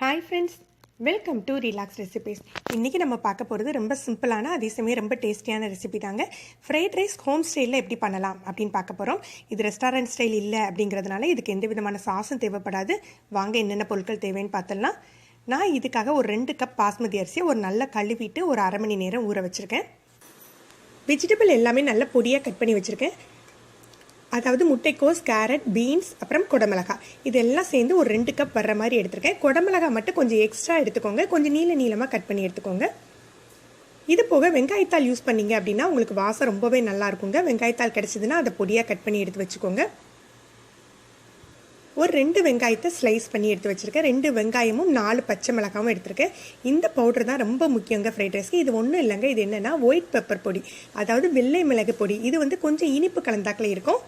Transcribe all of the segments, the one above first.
Hi friends, welcome to relax recipes. இன்றைக்கி நம்ம பார்க்க போகிறது ரொம்ப சிம்பிளான அதே சமயம் ரொம்ப டேஸ்டியான ரெசிபி தாங்க. ஃப்ரைட் ரைஸ் ஹோம் ஸ்டைலில் எப்படி பண்ணலாம் அப்படின்னு பார்க்க போகிறோம். இது ரெஸ்டாரண்ட் ஸ்டைல் இல்லை அப்படிங்கிறதுனால இதுக்கு எந்த விதமான சாஸும் தேவைப்படாது. வாங்க என்னென்ன பொருட்கள் தேவைன்னு பார்த்துடலாம். நான் இதுக்காக ஒரு 2 கப் பாஸ்மதி அரிசியை ஒரு நல்லா கழுவிட்டு ஒரு அரை மணி நேரம் ஊற வச்சுருக்கேன். வெஜிடபிள் எல்லாமே நல்லா பொடியாக கட் பண்ணி வச்சுருக்கேன். அதாவது முட்டைக்கோஸ், கேரட், பீன்ஸ், அப்புறம் குடமிளகாய் இதெல்லாம் சேர்ந்து ஒரு 2 கப் வர்ற மாதிரி எடுத்துருக்கேன். குடமிளகாய் மட்டும் கொஞ்சம் எக்ஸ்ட்ரா எடுத்துக்கோங்க, கொஞ்சம் நீளமாக கட் பண்ணி எடுத்துக்கோங்க. இது போக வெங்காயத்தாள் யூஸ் பண்ணிங்க அப்படின்னா உங்களுக்கு வாசம் ரொம்பவே நல்லா இருக்குங்க. வெங்காயத்தாள் கிடச்சிதுன்னா அதை பொடியாக கட் பண்ணி எடுத்து வச்சுக்கோங்க. ஒரு 2 வெங்காயத்தை ஸ்லைஸ் பண்ணி எடுத்து வச்சுருக்கேன். 2 வெங்காயமும் 4 பச்சை மிளகாவும் எடுத்துருக்கேன். இந்த பவுடர் தான் ரொம்ப முக்கியங்க ஃப்ரைட் ரைஸ்க்கு. இது ஒன்றும் இல்லைங்க, இது என்னென்னா ஒயிட் பெப்பர் பொடி, அதாவது வெள்ளை மிளகு பொடி. இது வந்து கொஞ்சம் இனிப்பு கலந்தாக்கில் இருக்கும்.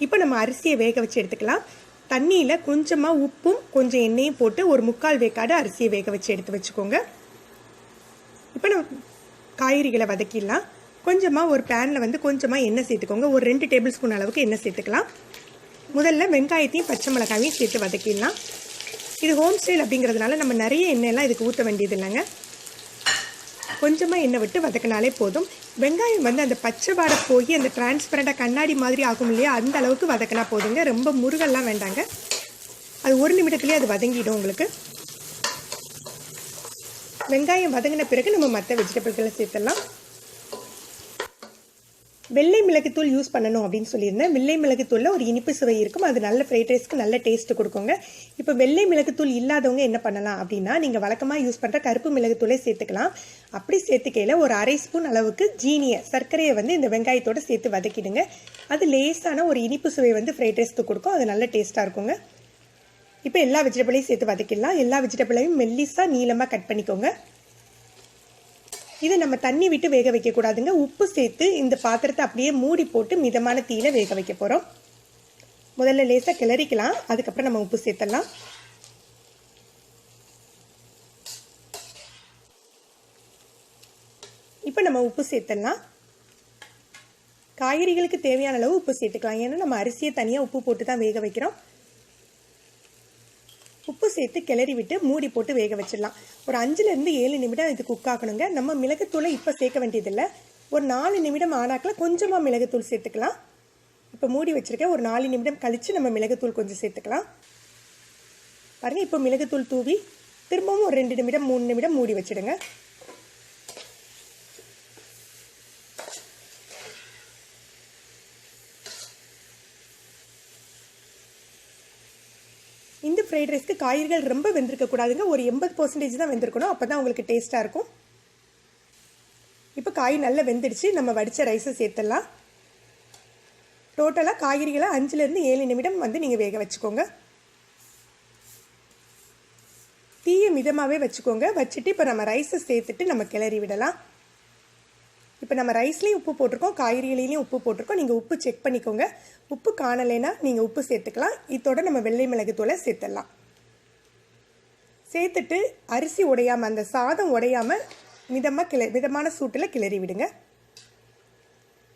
இப்போ நம்ம அரிசியை வேக வச்சு எடுத்துக்கலாம். தண்ணியில் கொஞ்சமாக உப்பும் கொஞ்சம் எண்ணெயும் போட்டு ஒரு 3/4 வேக்காடு அரிசியை வேக வச்சு எடுத்து வச்சுக்கோங்க. இப்போ நம்ம காய்கறிகளை வதக்கிடலாம். கொஞ்சமாக ஒரு பேனில் வந்து கொஞ்சமாக எண்ணெய் சேர்த்துக்கோங்க. ஒரு 2 டேபிள் ஸ்பூன் அளவுக்கு எண்ணெய் சேர்த்துக்கலாம். முதல்ல வெங்காயத்தையும் பச்சை மிளகாயும் சேர்த்து வதக்கிடலாம். இது ஹோம் ஸ்டைல் அப்படிங்கிறதுனால நம்ம நிறைய எண்ணெயெல்லாம் இதுக்கு ஊற்ற வேண்டியது இல்லைங்க. கொஞ்சமாக எண்ணெய் விட்டு வதக்கினாலே போதும். வெங்காயம் வந்து அந்த பச்சை வாடை போய் அந்த டிரான்ஸ்பரண்டாக கண்ணாடி மாதிரி ஆகும் இல்லையா, அந்த அளவுக்கு வதக்கினா போதுங்க. ரொம்ப முருகெல்லாம் வேண்டாங்க. அது 1 நிமிடத்துலேயே அது வதங்கிடும் உங்களுக்கு. வெங்காயம் வதங்கின பிறகு நம்ம மற்ற வெஜிடபிள்களை சேர்த்துடலாம். வெள்ளை மிளகுத்தூள் யூஸ் பண்ணணும் அப்படின்னு சொல்லியிருந்தேன். வெள்ளை மிளகுத்தூளில் ஒரு இனிப்பு சுவை இருக்கும், அது நல்ல ஃப்ரைட் ரைஸ்க்கு நல்ல டேஸ்ட்டு கொடுக்குங்க. இப்போ வெள்ளை மிளகுத்தூள் இல்லாதவங்க என்ன பண்ணலாம் அப்படின்னா, நீங்கள் வழக்கமாக யூஸ் பண்ணுற கருப்பு மிளகுத்தூளை சேர்த்துக்கலாம். அப்படி சேர்த்துக்கையில் ஒரு அரை ஸ்பூன் அளவுக்கு சர்க்கரையை வந்து இந்த வெங்காயத்தோடு சேர்த்து வதக்கிடுங்க. அது லேசான ஒரு இனிப்பு சுவை வந்து ஃப்ரைட் ரைஸ்க்கு கொடுக்கும், அது நல்ல டேஸ்ட்டாக இருக்குங்க. இப்போ எல்லா வெஜிடபிளையும் சேர்த்து வதக்கிடலாம். எல்லா வெஜிடபிளையும் மெல்லிஸாக நீளமாக கட் பண்ணிக்கோங்க. இதை நம்ம தண்ணி விட்டு வேக வைக்கக்கூடாதுங்க. உப்பு சேர்த்து இந்த பாத்திரத்தை அப்படியே மூடி போட்டு மிதமான தீயில வேக வைக்க போகிறோம். முதல்ல லேசாக கிளறிக்கலாம், அதுக்கப்புறம் நம்ம உப்பு சேர்த்துடலாம். இப்போ நம்ம உப்பு சேர்த்துடலாம். காய்கறிகளுக்கு தேவையான அளவு உப்பு சேர்த்துக்கலாம். ஏன்னா நம்ம அரிசியை தனியாக உப்பு போட்டு தான் வேக வைக்கிறோம். உப்பு சேர்த்து கிளறி விட்டு மூடி போட்டு வேக வச்சிடலாம். ஒரு 5லேருந்து 7 நிமிடம் இது குக் ஆகணுங்க. நம்ம மிளகுத்தூளை இப்போ சேர்க்க வேண்டியதில்லை. ஒரு 4 நிமிடம் ஆனாக்கில் கொஞ்சமாக மிளகுத்தூள் சேர்த்துக்கலாம். இப்போ மூடி வச்சுருக்கேன். ஒரு 4 நிமிடம் கழித்து நம்ம மிளகுத்தூள் கொஞ்சம் சேர்த்துக்கலாம். பாருங்கள், இப்போ மிளகுத்தூள் தூவி திரும்பவும் ஒரு 2 நிமிடம் 3 நிமிடம் மூடி வச்சுடுங்க. இந்த ஃப்ரைட் ரைஸ்க்கு காய்கறிகள் ரொம்ப வெந்திருக்கக்கூடாதுங்க. ஒரு 80% தான் வெந்திருக்கணும், அப்போ தான் உங்களுக்கு டேஸ்ட்டாக இருக்கும். இப்போ காய் நல்லா வெந்துடுச்சு. நம்ம வடித்த ரைஸை சேர்த்துடலாம். டோட்டலாக காய்கறிகளை 5லேருந்து 7 நிமிடம் வந்து நீங்கள் வேக வச்சுக்கோங்க. தீயை மிதமாகவே வச்சுக்கோங்க. வச்சுட்டு இப்போ நம்ம ரைஸை சேர்த்துட்டு நம்ம கிளறி விடலாம். இப்போ நம்ம ரைஸ்லேயும் உப்பு போட்டிருக்கோம், காய்கறிகளையும் உப்பு போட்டிருக்கோம். நீங்கள் உப்பு செக் பண்ணிக்கோங்க. உப்பு காணலைன்னா நீங்கள் உப்பு சேர்த்துக்கலாம். இதோட நம்ம வெள்ளை மிளகுத்தூளை சேர்த்துடலாம். சேர்த்துட்டு அரிசி உடையாமல், அந்த சாதம் உடையாமல் மிதமான சூட்டில் கிளறி விடுங்க.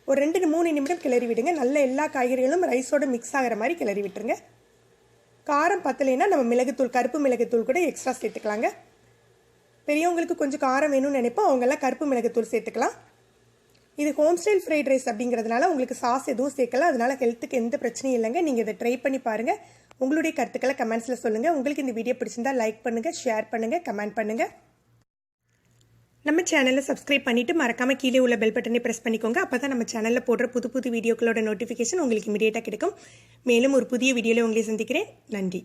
ஒரு 2-3 நிமிடம் கிளறி விடுங்க. நல்ல எல்லா காய்கறிகளும் ரைஸோடு மிக்ஸ் ஆகிற மாதிரி கிளறி விட்டுருங்க. காரம் பத்தலைன்னா நம்ம மிளகுத்தூள், கருப்பு மிளகுத்தூள் கூட எக்ஸ்ட்ரா சேர்த்துக்கலாங்க. பெரியவங்களுக்கு கொஞ்சம் காரம் வேணும்னு நினைப்போம், அவங்கெல்லாம் கருப்பு மிளகுத்தூள் சேர்த்துக்கலாம். இது ஹோம் ஸ்டைல் ஃப்ரைட் ரைஸ் அப்படிங்கிறதுனால உங்களுக்கு சாஸ் எதுவும் சேர்க்கல, அதனால ஹெல்த்துக்கு எந்த பிரச்சனையும் இல்லைங்க. நீங்கள் இதை ட்ரை பண்ணி பாருங்கள். உங்களுடைய கருத்துக்களை கமெண்ட்ஸில் சொல்லுங்கள். உங்களுக்கு இந்த வீடியோ பிடிச்சிருந்தா லைக் பண்ணுங்கள், ஷேர் பண்ணுங்கள், கமெண்ட் பண்ணுங்கள். நம்ம சேனலை சப்ஸ்கிரைப் பண்ணிவிட்டு மறக்காமல் கீழே உள்ள பெல் பட்டனை ப்ரெஸ் பண்ணிக்கோங்க. அப்போ தான் நம்ம சேனலில் போடுற புது வீடியோக்களோட நோட்டிஃபிகேஷன் உங்களுக்கு இமீடியட்டாக கிடைக்கும். மேலும் ஒரு புதிய வீடியோவில் உங்களை சந்திக்கிறேன். நன்றி.